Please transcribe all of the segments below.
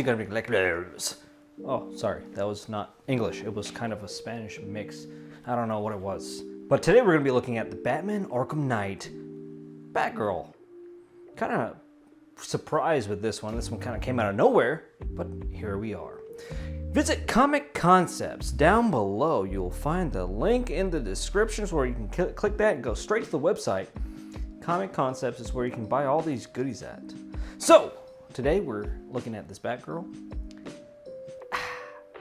gonna be collectibles. Oh, sorry, that was not English. It was kind of a Spanish mix. I don't know what it was. But today we're gonna be looking at the Batman Arkham Knight Batgirl. Kind of surprised with this one. This one kind of came out of nowhere, but here we are. Visit Comic Concepts. Down below, you'll find the link in the descriptions where you can click that and go straight to the website. Comic Concepts is where you can buy all these goodies at. So, today we're looking at this Batgirl.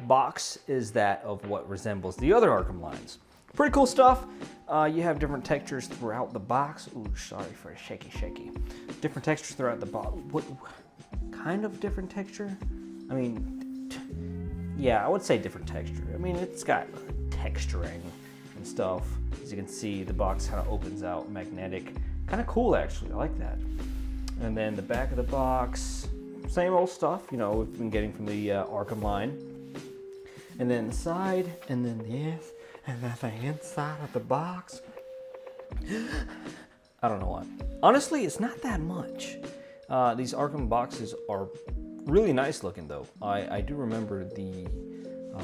Box is that of what resembles the other Arkham lines. Pretty cool stuff. You have different textures throughout the box. Ooh, sorry for a shaky. Different textures throughout the box. What kind of different texture? I mean, yeah, I would say different texture. I mean, it's got texturing and stuff. As you can see, the box kind of opens out, magnetic. Kind of cool, actually. I like that. And then the back of the box, same old stuff, you know, we've been getting from the Arkham line. And then the side, and then this, and then the inside of the box. I don't know what. Honestly, it's not that much. These Arkham boxes are really nice looking, though. I do remember the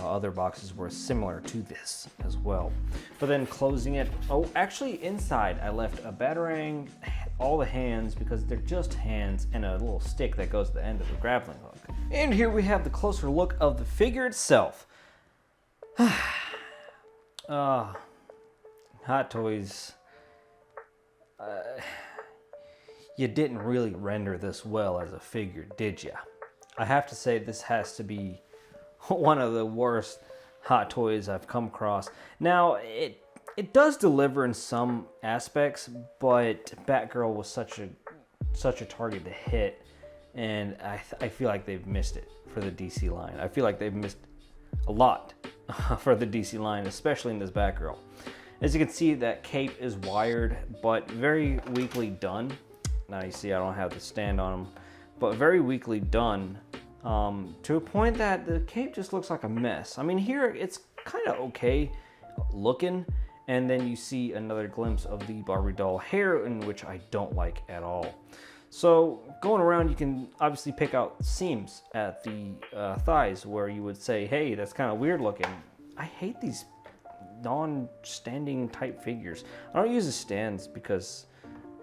other boxes were similar to this as well. But then closing it, oh, actually inside I left a Batarang, all the hands, because they're just hands, and a little stick that goes to the end of the grappling hook. And here we have the closer look of the figure itself. Hot Toys, you didn't really render this well as a figure, did ya? I have to say this has to be one of the worst Hot Toys I've come across. Now, it does deliver in some aspects, but Batgirl was such a target to hit, and I feel like they've missed it for the DC line. I feel like they've missed a lot for the DC line, especially in this Batgirl. As you can see, that cape is wired, but very weakly done. Now you see I don't have the stand on them, but very weakly done, to a point that the cape just looks like a mess. I mean, here it's kind of okay looking, and then you see another glimpse of the Barbie doll hair, in which I don't like at all. So going around, you can obviously pick out seams at the thighs where you would say, hey, that's kind of weird looking. I hate these non-standing type figures. I don't use the stands because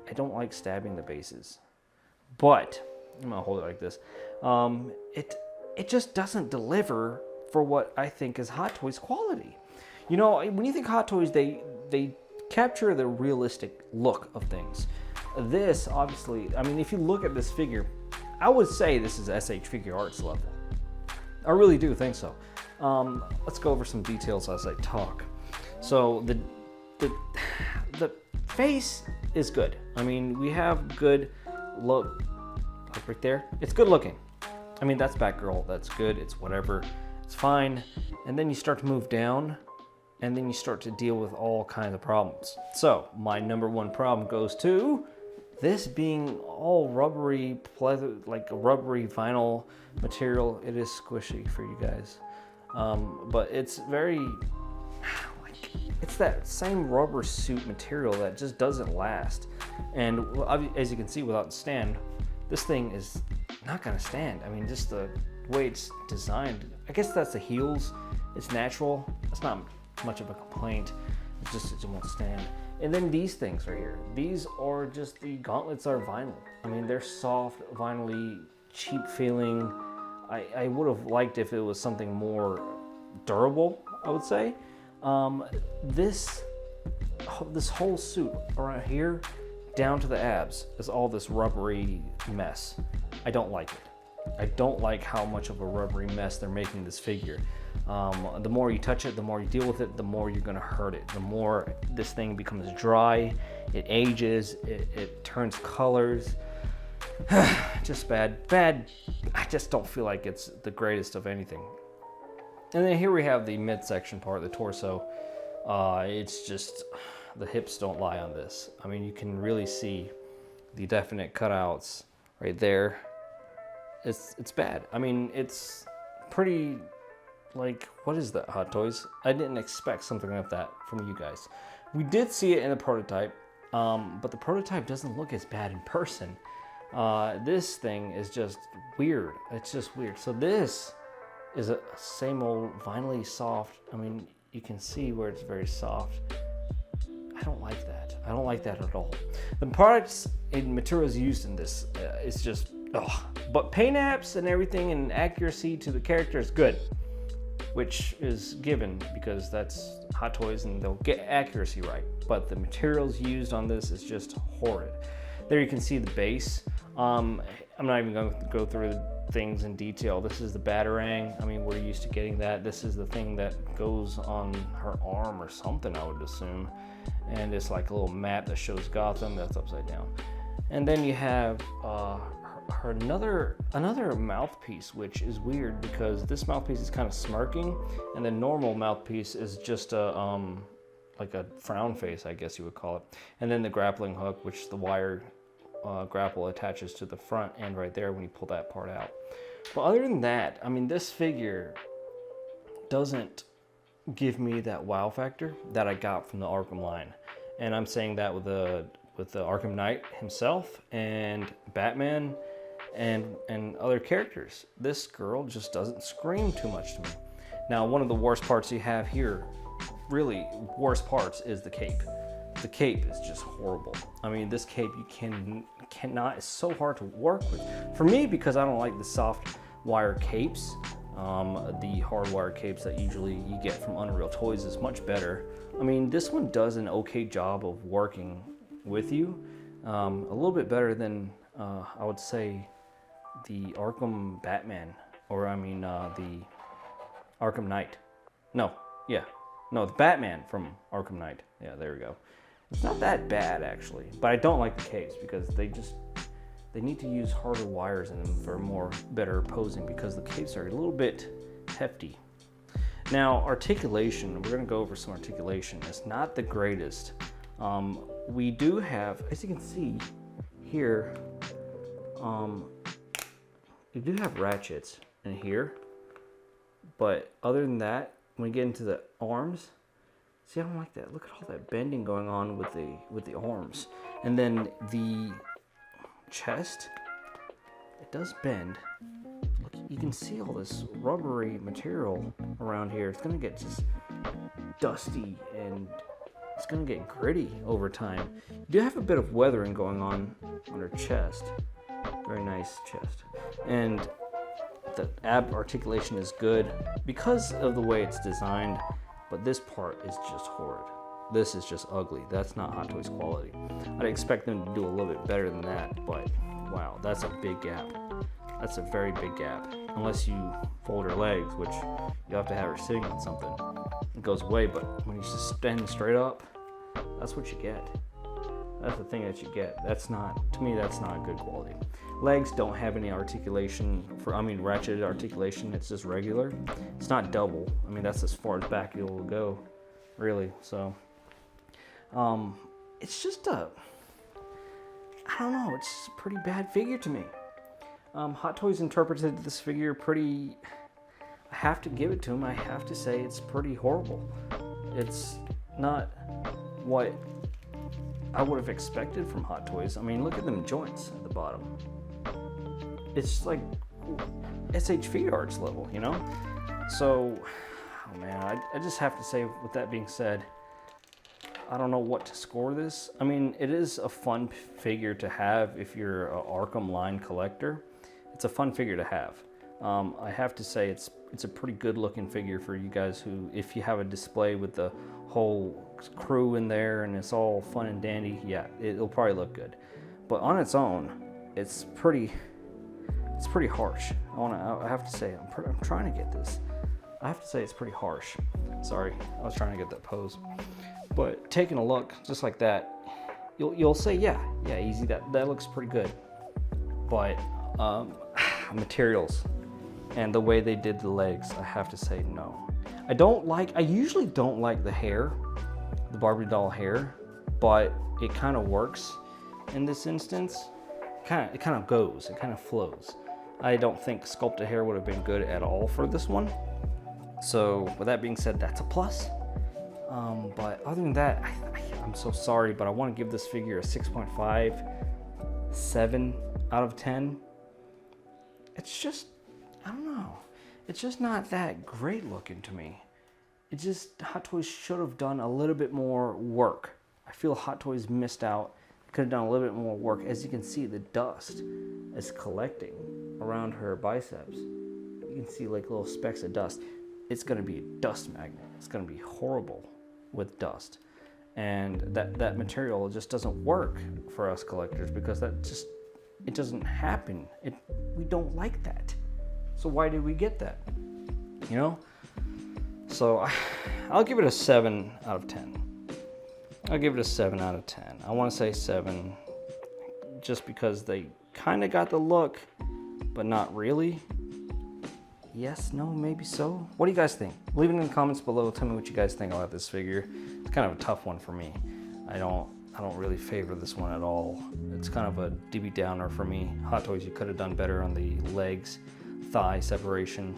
I don't like stabbing the bases. But, I'm gonna hold it like this. It just doesn't deliver for what I think is Hot Toys quality. You know, when you think Hot Toys, they capture the realistic look of things. This, obviously, I mean, if you look at this figure, I would say this is SH Figure Arts level. I really do think so. Let's go over some details as I talk. So the face is good. I mean, we have good look right there. It's good looking. I mean, that's Batgirl. That's good. It's whatever. It's fine. And then you start to move down, and then you start to deal with all kinds of problems. So my number one problem goes to this being all rubbery, like a rubbery vinyl material. It is squishy for you guys, but it's very, like, it's that same rubber suit material that just doesn't last. And as you can see, without the stand, this thing is not gonna stand. I mean, just the way it's designed. I guess that's the heels. It's natural. That's not much of a complaint. It's just it won't stand. And then these things right here. These are just the gauntlets are vinyl. I mean, they're soft, vinyl-y, cheap feeling. I would have liked if it was something more durable, I would say. This whole suit around here, down to the abs, is all this rubbery mess. I don't like it. I don't like how much of a rubbery mess they're making this figure. The more you touch it, the more you deal with it, the more you're gonna hurt it. The more this thing becomes dry, it ages, it turns colors. Just bad. I just don't feel like it's the greatest of anything. And then here we have the midsection part, the torso. It's just, the hips don't lie on this. I mean, you can really see the definite cutouts right there. It's bad. I mean, it's pretty, like, what is that, Hot Toys? I didn't expect something like that from you guys. We did see it in the prototype, but the prototype doesn't look as bad in person. This thing is just weird. It's just weird. So this is a same old vinyl-y soft. I mean, you can see where it's very soft. I don't like that. I don't like that at all. The products and materials used in this is just, ugh. But paint apps and everything and accuracy to the character is good, which is given because that's Hot Toys and they'll get accuracy right. But the materials used on this is just horrid. There you can see the base. I'm not even going to go through the things in detail. This is the Batarang. I mean, we're used to getting that. This is the thing that goes on her arm or something, I would assume. And it's like a little map that shows Gotham. That's upside down. And then you have another mouthpiece, which is weird because this mouthpiece is kind of smirking, and the normal mouthpiece is just a like a frown face, I guess you would call it. And then the grappling hook, which the wire grapple attaches to the front end right there when you pull that part out. But other than that, I mean, this figure doesn't give me that wow factor that I got from the Arkham line. And I'm saying that with the Arkham Knight himself and Batman and other characters. This girl just doesn't scream too much to me. Now, one of the worst parts you have here, really worst parts, is the cape. The cape is just horrible. I mean, this cape you cannot, it's so hard to work with. For me, because I don't like the soft wire capes, the hard wire capes that usually you get from Unreal Toys is much better. I mean, this one does an okay job of working with you. A little bit better than, I would say, the Arkham Batman, or I mean, the Arkham Knight. No, the Batman from Arkham Knight. Yeah, there we go. It's not that bad, actually, but I don't like the capes because they need to use harder wires in them for more better posing because the capes are a little bit hefty. Now, articulation, we're gonna go over some articulation. It's not the greatest. We do have, as you can see here, we do have ratchets in here, but other than that, when we get into the arms, see, I don't like that. Look at all that bending going on with the arms. And then the chest, it does bend. Look, you can see all this rubbery material around here. It's gonna get just dusty and it's gonna get gritty over time. You do have a bit of weathering going on her chest. Very nice chest. And the ab articulation is good because of the way it's designed, but this part is just horrid. This is just ugly. That's not Hot Toys quality. I'd expect them to do a little bit better than that, but wow, that's a big gap. That's a very big gap. Unless you fold her legs, which you have to have her sitting on something. It goes away, but when you just stand straight up, that's what you get. That's the thing that you get. That's not, to me, that's not good quality. Legs don't have any articulation ratcheted articulation. It's just regular. It's not double. I mean, that's as far as back you'll go, really. So, it's just I don't know, it's just a pretty bad figure to me. Hot Toys interpreted this figure pretty, I have to give it to him. I have to say it's pretty horrible. It's not what I would have expected from Hot Toys. I mean, look at them joints at the bottom. It's like SH Figure Arts level, you know? So, oh man, I just have to say, with that being said, I don't know what to score this. I mean, it is a fun figure to have if you're an Arkham line collector. It's a fun figure to have. I have to say it's a pretty good looking figure for you guys who, if you have a display with the whole crew in there and it's all fun and dandy, yeah, it'll probably look good. But on its own, it's pretty harsh. I have to say, I'm trying to get this. I have to say it's pretty harsh. Sorry, I was trying to get that pose. But taking a look just like that, you'll say, yeah, easy. That looks pretty good. But materials and the way they did the legs, I have to say no. I usually don't like the hair, the Barbie doll hair, but it kind of works in this instance. It kind of goes, it kind of flows. I don't think sculpted hair would have been good at all for this one. So with that being said, that's a plus. But other than that, I'm so sorry, but I want to give this figure a 6.5. 7 out of 10. It's just, I don't know. It's just not that great looking to me. It just, Hot Toys should have done a little bit more work. I feel Hot Toys missed out. Could have done a little bit more work. As you can see, the dust is collecting around her biceps. You can see like little specks of dust. It's going to be a dust magnet. It's going to be horrible with dust. And that material just doesn't work for us collectors because it doesn't happen. We don't like that. So why did we get that? You know? So I'll give it a 7 out of 10. I'll give it a 7 out of 10. I want to say 7 just because they kind of got the look, but not really. Yes, no, maybe so. What do you guys think? Leave it in the comments below. Tell me what you guys think about this figure. It's kind of a tough one for me. I don't really favor this one at all. It's kind of a DB downer for me. Hot Toys, you could have done better on the legs, thigh separation,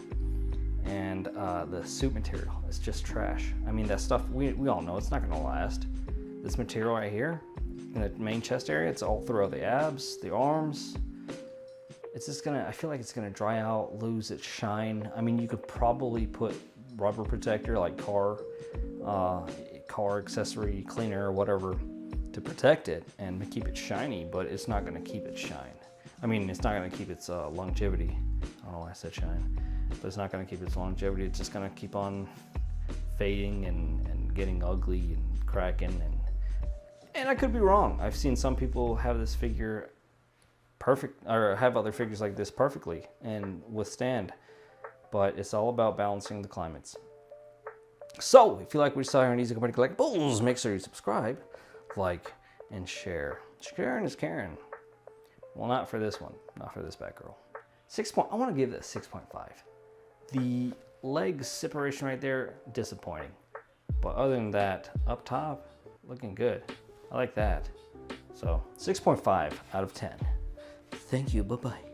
and the suit material. It's just trash. I mean, that stuff, we all know it's not going to last. This material right here, in the main chest area, it's all throughout the abs, the arms. It's just gonna, I feel like it's gonna dry out, lose its shine. I mean, you could probably put rubber protector like car accessory cleaner or whatever to protect it and keep it shiny, but it's not gonna keep its shine. I mean, it's not gonna keep its longevity. I don't know why I said shine, but it's not gonna keep its longevity. It's just gonna keep on fading and getting ugly and cracking and I could be wrong. I've seen some people have this figure perfect, or have other figures like this perfectly and withstand, but it's all about balancing the climates. So if you like what you saw here on Easy Company Collectibles, make sure you subscribe, like, and share. Sharing is caring. Well, not for this one, not for this Batgirl. I want to give this 6.5. The leg separation right there, disappointing, but other than that, up top, looking good. I like that. So 6.5 out of 10. Thank you. Bye-bye.